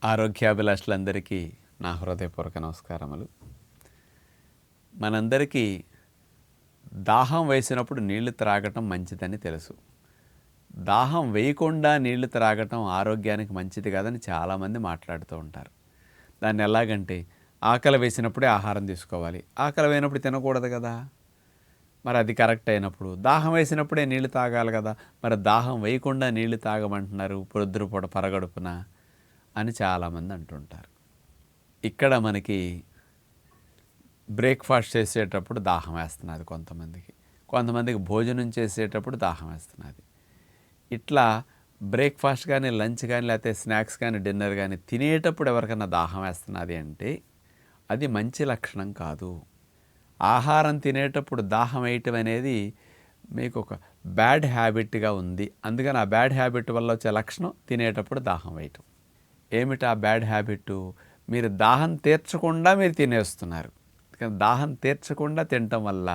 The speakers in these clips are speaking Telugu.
ఆరోగ్యాభిలాషులందరికీ నా హృదయపూర్వక నమస్కారములు. మనందరికీ దాహం వేసినప్పుడు నీళ్లు త్రాగటం మంచిదని తెలుసు. దాహం వేయకుండా నీళ్లు త్రాగటం ఆరోగ్యానికి మంచిది కాదని చాలామంది మాట్లాడుతూ ఉంటారు. దాన్ని ఎలాగంటే ఆకలి వేసినప్పుడే ఆహారం తీసుకోవాలి, ఆకలి వేసినప్పుడు తినకూడదు కదా. మరి అది కరెక్ట్ అయినప్పుడు దాహం వేసినప్పుడే నీళ్లు తాగాలి కదా. మరి దాహం వేయకుండా నీళ్లు తాగమంటున్నారు పొద్దుపూట పరగడుపున అని చాలామంది అంటుంటారు. ఇక్కడ మనకి బ్రేక్ఫాస్ట్ చేసేటప్పుడు దాహం వేస్తున్నది, కొంతమందికి భోజనం చేసేటప్పుడు దాహం వేస్తున్నది. ఇట్లా బ్రేక్ఫాస్ట్ కానీ లంచ్ కానీ లేకపోతే స్నాక్స్ కానీ డిన్నర్ కానీ తినేటప్పుడు ఎవరికైనా దాహం వేస్తున్నది అంటే అది మంచి లక్షణం కాదు. ఆహారం తినేటప్పుడు దాహం వేయటం అనేది మీకు ఒక బ్యాడ్ హ్యాబిట్గా ఉంది. అందుకని ఆ బ్యాడ్ హ్యాబిట్ వల్ల వచ్చే లక్షణం తినేటప్పుడు దాహం వేయటం. ఏమిటి ఆ బ్యాడ్ హ్యాబిట్? మీరు దాహం తీర్చకుండా మీరు తినేస్తున్నారు. దాహం తీర్చకుండా తినటం వల్ల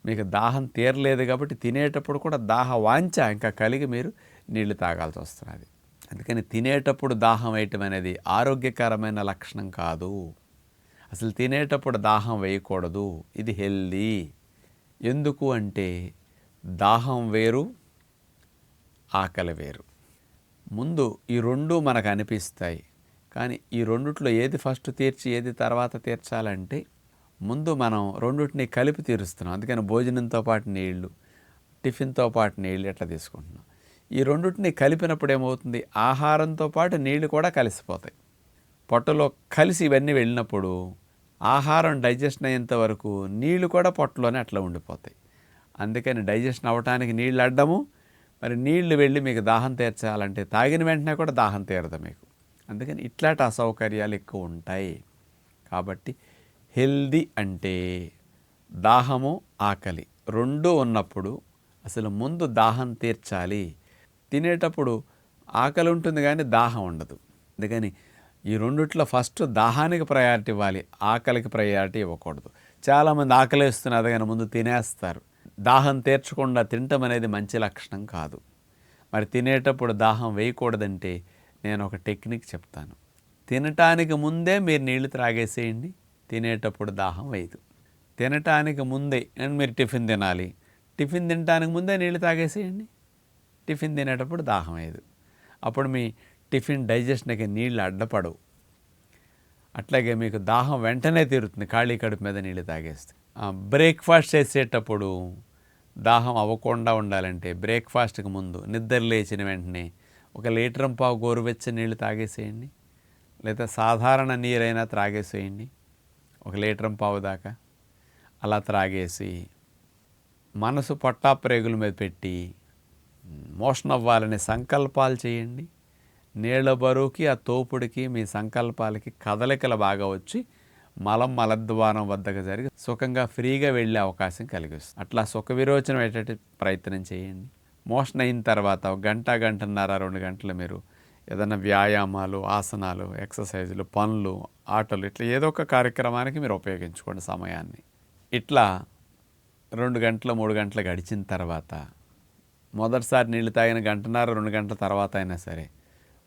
మీకు దాహం తీరలేదు కాబట్టి తినేటప్పుడు కూడా దాహ వాంఛ ఇంకా కలిగి మీరు నీళ్లు తాగాల్సి వస్తున్నది. అందుకని తినేటప్పుడు దాహం వేయటం అనేది ఆరోగ్యకరమైన లక్షణం కాదు. అసలు తినేటప్పుడు దాహం వేయకూడదు. ఇది హెల్దీ. ఎందుకు అంటే దాహం వేరు, ఆకలి వేరు. ముందు ఈ రెండు మనకు అనిపిస్తాయి, కానీ ఈ రెండిట్లో ఏది ఫస్ట్ తీర్చి ఏది తర్వాత తీర్చాలంటే ముందు మనం రెండింటిని కలిపి తీరుస్తున్నాం. అందుకని భోజనంతో పాటు నీళ్లు, టిఫిన్తో పాటు నీళ్ళు ఎట్లా తీసుకుంటున్నాం. ఈ రెండింటిని కలిపినప్పుడు ఏమవుతుంది, ఆహారంతో పాటు నీళ్లు కూడా కలిసిపోతాయి. పొట్టలో కలిసి ఇవన్నీ వెళ్ళినప్పుడు ఆహారం డైజెషన్ అయ్యేంత వరకు నీళ్లు కూడా పొట్టలోనే అట్లా ఉండిపోతాయి. అందుకని డైజెషన్ అవ్వటానికి నీళ్ళు అడ్డము. మరి నీళ్లు వెళ్ళి మీకు దాహం తీర్చాలంటే తాగిన వెంటనే కూడా దాహం తీరదు మీకు. అందుకని ఇట్లాంటి అసౌకర్యాలు ఎక్కువ ఉంటాయి. కాబట్టి హెల్దీ అంటే దాహము ఆకలి రెండూ ఉన్నప్పుడు అసలు ముందు దాహం తీర్చాలి. తినేటప్పుడు ఆకలి ఉంటుంది కానీ దాహం ఉండదు. అందుకని ఈ రెండిట్లో ఫస్ట్ దాహానికి ప్రయారిటీ ఇవ్వాలి, ఆకలికి ప్రయారిటీ ఇవ్వకూడదు. చాలామంది ఆకలి వేస్తున్నది కానీ ముందు తినేస్తారు. దాహం తీర్చకుండా తినటం అనేది మంచి లక్షణం కాదు. మరి తినేటప్పుడు దాహం వేయకూడదంటే నేను ఒక టెక్నిక్ చెప్తాను. తినటానికి ముందే మీరు నీళ్లు త్రాగేసేయండి, తినేటప్పుడు దాహం వేయదు. తినటానికి ముందే మీరు టిఫిన్ తినాలి, టిఫిన్ తినటానికి ముందే నీళ్లు తాగేసేయండి, టిఫిన్ తినేటప్పుడు దాహం వేయదు. అప్పుడు మీ టిఫిన్ డైజెషన్కి నీళ్ళు అడ్డపడవు. అట్లాగే మీకు దాహం వెంటనే తీరుతుంది ఖాళీ కడుపు మీద నీళ్ళు తాగేస్తే. బ్రేక్ఫాస్ట్ చేసేటప్పుడు దాహం అవ్వకుండా ఉండాలంటే బ్రేక్ఫాస్ట్కి ముందు నిద్ర లేచిన వెంటనే 1.5 లీటర్ గోరువెచ్చని నీళ్ళు తాగేసేయండి, లేదా సాధారణ నీరైనా త్రాగేసేయండి 1.5 లీటర్ దాకా. అలా త్రాగేసి మనసు పొట్టాప్రేగుల మీద పెట్టి మోషన్ అవ్వాలని సంకల్పాలు చేయండి. నీళ్ల బరువుకి ఆ తోపుడికి మీ సంకల్పాలకి కదలికలు బాగా వచ్చి మలద్వారం వద్దకు జరిగి సుఖంగా ఫ్రీగా వెళ్ళే అవకాశం కలిగిస్తుంది. అట్లా సుఖ విరోచనం అయ్యేటట్టు ప్రయత్నం చేయండి. మోషన్ అయిన తర్వాత 1 గంట, 1.5 2 గంటలు మీరు ఏదైనా వ్యాయామాలు, ఆసనాలు, ఎక్సర్సైజులు, పనులు, ఆటలు ఇట్లా ఏదో ఒక కార్యక్రమానికి మీరు ఉపయోగించుకోండి సమయాన్ని. ఇట్లా 2 గంటలు 3 గంటలు గడిచిన తర్వాత మొదటిసారి నీళ్లు తాగిన 1.5 2 గంటల తర్వాత అయినా సరే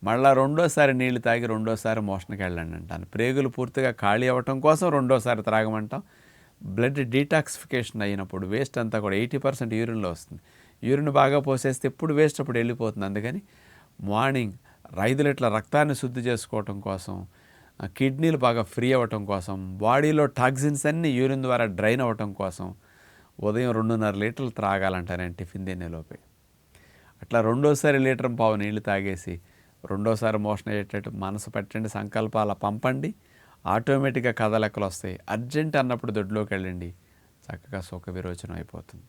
మళ్ళీ రెండోసారి నీళ్లు తాగి రెండోసారి మోషన్కి వెళ్ళండి అంటాను. ప్రేగులు పూర్తిగా ఖాళీ అవ్వటం కోసం రెండోసారి త్రాగమంటాం. బ్లడ్ డీటాక్సిఫికేషన్ అయినప్పుడు వేస్ట్ అంతా కూడా 80% యూరిన్లో వస్తుంది. యూరిన్ బాగా పోసేస్తే ఎప్పుడు వేస్ట్ అప్పుడు వెళ్ళిపోతుంది. అందుకని మార్నింగ్ 5 లీటర్ల రక్తాన్ని శుద్ధి చేసుకోవటం కోసం, కిడ్నీలు బాగా ఫ్రీ అవ్వటం కోసం, బాడీలో టాక్సిన్స్ అన్నీ యూరిన్ ద్వారా డ్రైన్ అవ్వటం కోసం ఉదయం 2.5 లీటర్లు త్రాగాలంట నేను టిఫిన్ తినేలోపే. అట్లా రెండోసారి 1.5 లీటర్ నీళ్లు తాగేసి రెండోసారి మోషన్ అయ్యేటట్టు మనసు పెట్టండి, సంకల్పాల పంపండి. ఆటోమేటిక్గా కదలికలు వస్తాయి. అర్జెంట్ అన్నప్పుడు దొడ్లోకి వెళ్ళండి, చక్కగా సుఖ విరోచనం అయిపోతుంది.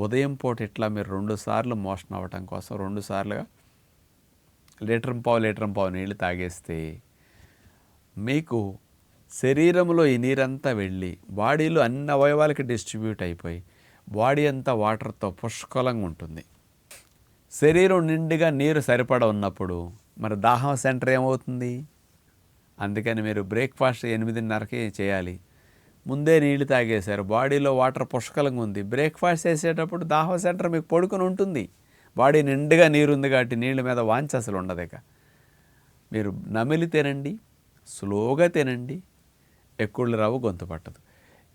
ఉదయం పూట ఇట్లా మీరు 2 సార్లు మోషన్ అవ్వటం కోసం 2 సార్లుగా 1.5 లీటర్ నీళ్లు తాగేస్తే మీకు శరీరంలో ఈ నీరంతా వెళ్ళి బాడీలో అన్ని అవయవాలకి డిస్ట్రిబ్యూట్ అయిపోయి బాడీ అంతా వాటర్తో పుష్కలంగా ఉంటుంది. శరీరం నిండుగా నీరు సరిపడ ఉన్నప్పుడు మరి దాహం సెంటర్ ఏమవుతుంది? అందుకని మీరు బ్రేక్ఫాస్ట్ 8:30కి చేయాలి. ముందే నీళ్లు తాగేశారు, బాడీలో వాటర్ పుష్కలంగా ఉంది. బ్రేక్ఫాస్ట్ చేసేటప్పుడు దాహం సెంటర్ మీకు పడుకుని ఉంటుంది. బాడీ నిండుగా నీరు ఉంది కాబట్టి నీళ్ళ మీద వాంఛ అసలు ఉండదు. ఇక మీరు నమిలి తినండి, స్లోగా తినండి. ఎక్కుళ్ళు రావు, గొంతు పట్టదు.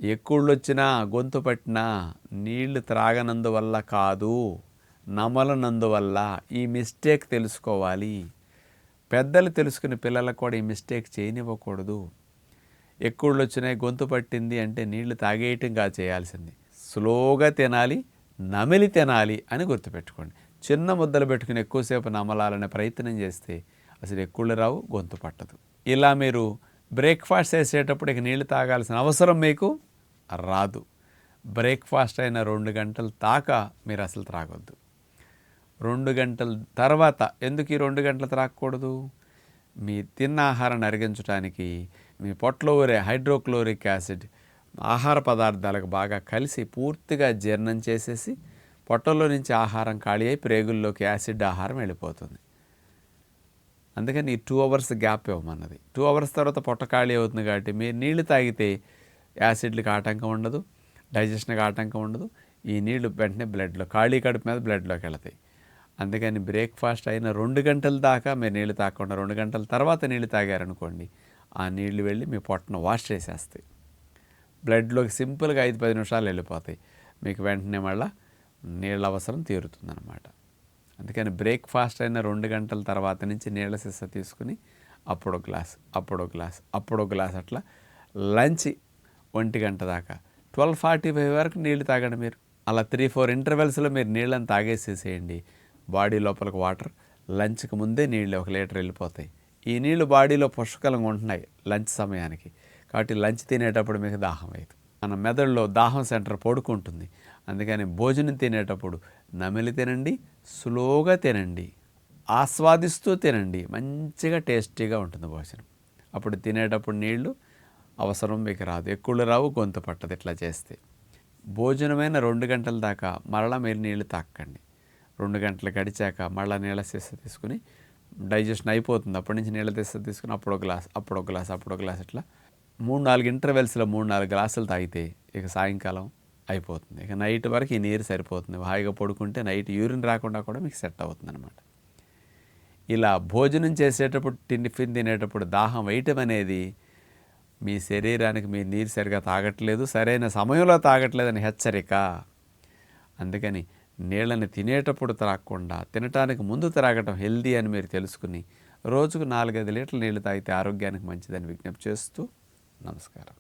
ఎక్కుళ్ళు వచ్చినా గొంతు పట్టినా నీళ్లు త్రాగనందువల్ల కాదు, నమలనందువల్ల. ఈ మిస్టేక్ తెలుసుకోవాలి. పెద్దలు తెలుసుకుని పిల్లలకు కూడా ఈ మిస్టేక్ చేయనివ్వకూడదు. ఎక్కుళ్ళు వచ్చినాయి, గొంతు పట్టింది అంటే నీళ్లు తాగేయటం కాదు చేయాల్సింది. స్లోగా తినాలి, నమిలి తినాలి అని గుర్తుపెట్టుకోండి. చిన్న ముద్దలు పెట్టుకుని ఎక్కువసేపు నమలాలనే ప్రయత్నం చేస్తే అసలు ఎక్కుళ్ళు రావు, గొంతు పట్టదు. ఇలా మీరు బ్రేక్ఫాస్ట్ చేసేటప్పుడు ఇక నీళ్లు తాగాల్సిన అవసరం మీకు రాదు. బ్రేక్ఫాస్ట్ అయిన 2 గంటల దాకా మీరు అసలు త్రాగొద్దు. 2 గంటల తర్వాత ఎందుకు ఈ 2 గంటలు త్రాగకూడదు? మీ తిన్న ఆహారాన్ని అరిగించడానికి మీ పొట్టలో ఊరే హైడ్రోక్లోరిక్ యాసిడ్ ఆహార పదార్థాలకు బాగా కలిసి పూర్తిగా జీర్ణం చేసేసి పొట్టలో నుంచి ఆహారం ఖాళీ అయి ప్రేగుల్లోకి యాసిడ్ ఆహారం వెళ్ళిపోతుంది. అందుకని ఈ 2 అవర్స్ గ్యాప్ ఇవ్వమన్నది. 2 అవర్స్ తర్వాత పొట్ట ఖాళీ అవుతుంది కాబట్టి మీరు నీళ్లు తాగితే యాసిడ్లకు ఆటంకం ఉండదు, డైజెషన్కి ఆటంకం ఉండదు. ఈ నీళ్లు వెంటనే బ్లడ్లో, ఖాళీ కడుపు మీద బ్లడ్లోకి వెళతాయి. అందుకని బ్రేక్ఫాస్ట్ అయిన 2 గంటల దాకా మీరు నీళ్లు తాగకుండా 2 గంటల తర్వాత నీళ్లు తాగారనుకోండి, ఆ నీళ్లు వెళ్ళి మీ పొట్టను వాష్ చేసేస్తాయి. బ్లడ్లోకి సింపుల్గా 5-10 నిమిషాలు వెళ్ళిపోతాయి. మీకు వెంటనే మళ్ళీ నీళ్ళ అవసరం తీరుతుందన్నమాట. అందుకని బ్రేక్ఫాస్ట్ అయిన 2 గంటల తర్వాత నుంచి నీళ్ళ సీసా తీసుకుని అప్పుడో గ్లాస్, అప్పుడో గ్లాస్, అప్పుడో గ్లాస్ అట్లా లంచ్ 1 గంట దాకా 12:45 వరకు నీళ్లు తాగండి మీరు. అలా 3-4 ఇంటర్వెల్స్లో మీరు నీళ్ళని తాగేసేసేయండి. బాడీ లోపలికి వాటర్, లంచ్కి ముందే నీళ్ళు 1 లీటర్ వెళ్ళిపోతాయి. ఈ నీళ్లు బాడీలో పుష్కలంగా ఉంటున్నాయి లంచ్ సమయానికి. కాబట్టి లంచ్ తినేటప్పుడు మీకు దాహం వేయదు. మన మెదడులో దాహం సెంటర్ పడుకుంటుంది. అందుకని భోజనం తినేటప్పుడు నమిలి తినండి, స్లోగా తినండి, ఆస్వాదిస్తూ తినండి. మంచిగా టేస్టీగా ఉంటుంది భోజనం. అప్పుడు తినేటప్పుడు నీళ్లు అవసరం మీకు రాదు, ఎక్కుళ్ళు రావు, గొంతు పట్టదు. ఇట్లా చేస్తే భోజనమైన 2 గంటల దాకా మరలా మీరు నీళ్లు తాకండి. 2 గంటలు గడిచాక మళ్ళీ నీళ్ళ సీసా తీసుకుని డైజెషన్ అయిపోతుంది. అప్పటి నుంచి నీళ్ళ సీసా తీసుకుని అప్పుడో గ్లాస్, అప్పుడో గ్లాస్, అప్పుడో గ్లాస్ ఇట్లా 3-4 ఇంటర్వెల్స్లో 3-4 గ్లాసులు తాగితే ఇక సాయంకాలం అయిపోతుంది. ఇక నైట్ వరకు ఈ నీరు సరిపోతుంది. హాయిగా పడుకుంటే నైట్ యూరిన్ రాకుండా కూడా మీకు సెట్ అవుతుంది అనమాట. ఇలా భోజనం చేసేటప్పుడు టిఫిన్ తినేటప్పుడు దాహం వేయటం అనేది మీ శరీరానికి మీ నీరు సరిగా తాగట్లేదు, సరైన సమయంలో తాగట్లేదని హెచ్చరిక. అందుకని నీళ్ళని తినేటప్పుడు త్రాగకుండా తినటానికి ముందు త్రాగటం హెల్దీ అని మీరు తెలుసుకుని రోజుకు 4-5 లీటర్ల నీళ్లు తాగితే ఆరోగ్యానికి మంచిదని విజ్ఞప్తి చేస్తూ నమస్కారం.